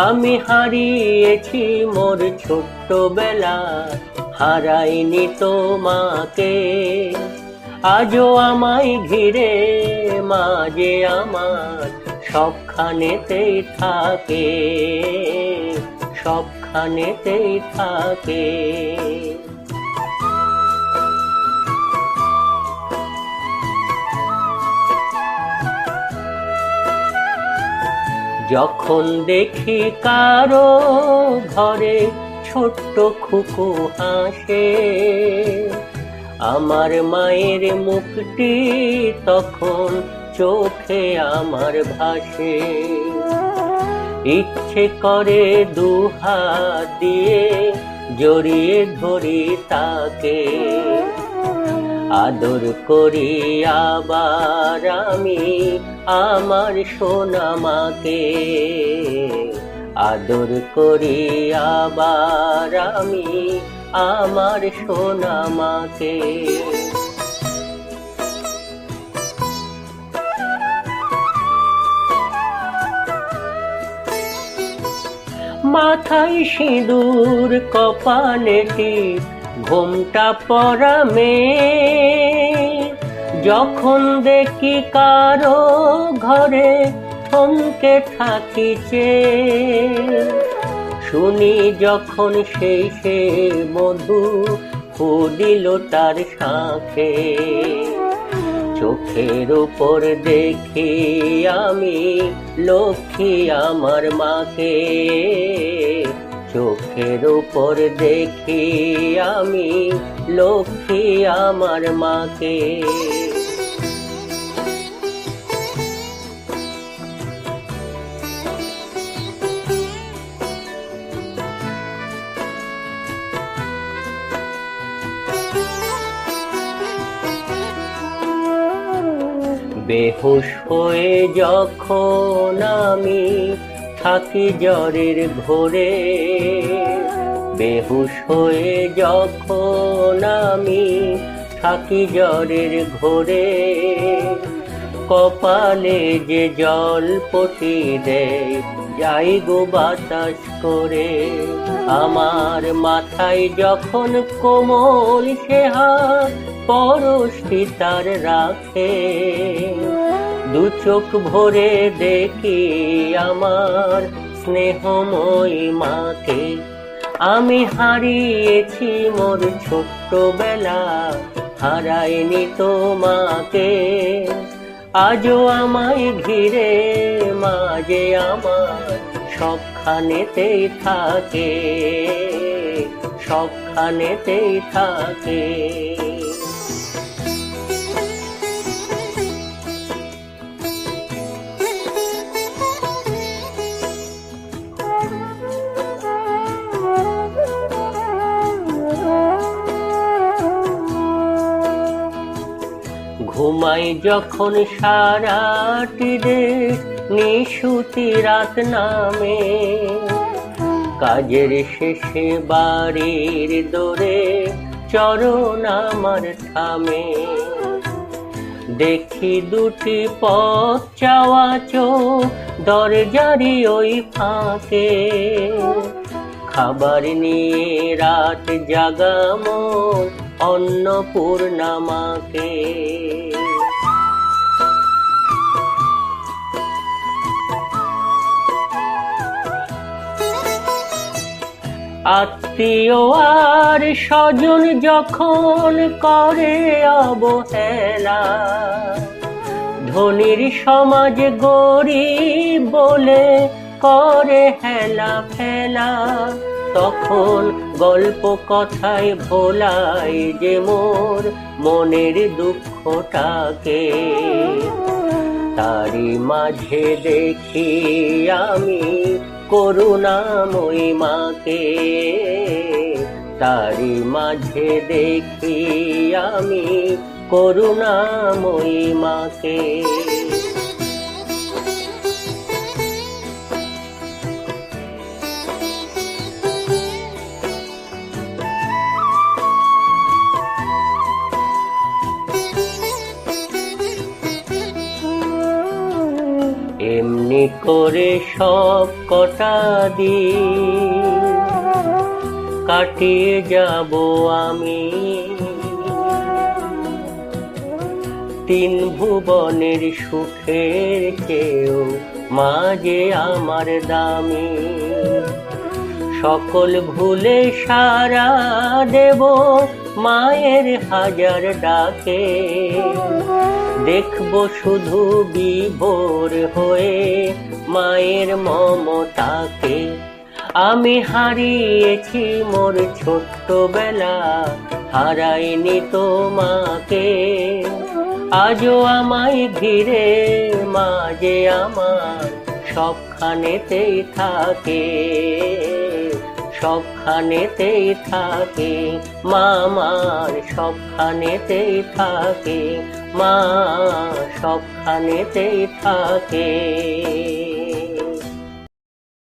আমি হারিয়েছি মোর ছোট্টবেলা, হারাইনি তোমাকে। আজও আমায় ঘিরে মাঝে আমার সবখানেতেই থাকে, সবখানেতেই থাকে। যখন দেখি কারো ঘরে ছোট্ট খুকু হাসে, আমার মায়ের মুখটি তখন চোখে আমার ভাসে। ইচ্ছে করে দুহাত দিয়ে জড়িয়ে ধরি তাকে, আদর করি আবার আমি আমার সোনা মাকে। আদর করি আবার আমি আমার সোনা মাকে। মাথায় সিঁদুর, কপালে টিপ, ঘোমটা পরা মেয়ে, যখন দেখি কারো ঘরে থমকে থাকি চেয়ে। শুনি যখন সেই সে মধু ফু দিল তার শাঁখে, চোখের উপর দেখি আমি লক্ষ্মী আমার মাকে। চোখের উপর দেখি আমি লক্ষ্মী আমার মাকে। বেহুশ হয়ে যখন আমি থাকি জ্বরের ঘোরে, বেহুশ হয়ে যখন আমি থাকি জ্বরের ঘোরে, কপালে যে জল পটি দেয় যাই গো বাতাস করে। আমার মাথায় যখন কোমল সে হাত পরশটি তার রাখে, দু চোখ ভরে দেখি আমার স্নেহময়ী মাকে। আমি হারিয়েছি মোর ছোট্টবেলা, হারাইনি তোমাকে। আজও আমায় ঘিরে মাঝে আমার সবখানেতেই থাকে, সবখানেতেই থাকে। ঘুমাই যখন সারাটি দেশ নিশুতি রাত নামে, কাজের শেষে বাড়ির দোরে চরণ আমার থামে। দেখি দুটি পথ চাওয়া চোখ দরজারি ওই ফাঁকে, খাবার নিয়ে রাত জাগা মন অন্নপূর্ণা মাকে। আত্মীয় আর স্বজন যখন করে অবহেলা, ধনীর সমাজ গরিব বলে করে হেলা ফেলা, তখন গল্প কথায় ভোলাই যে মোর মনের দুঃখটাকে। তারি মাঝে দেখি আমি করুণাময়ী মাকে, তারি মাঝে দেখি আমি করুণাময়ী মাকে। এমনি করে সব কটা দিন কাটিয়ে যাব আমি। তিন ভুবনের সুখের চেয়েও মা যে আমার দামি। সকল ভুলে সারা দেব মায়ের হাজার ডাকে। দেখব শুধু বিভোর হয়ে মায়ের মমতাকে। আমি হারিয়েছি মোর ছোট্টবেলা, হারাইনি তো মাকে। আজও আমায় ঘিরে মা যে আমার সবখানেতেই থাকে, সবখানেতেই থাকে। মা আমার সবখানেতেই থাকে, মা সবখানেতেই থাকে।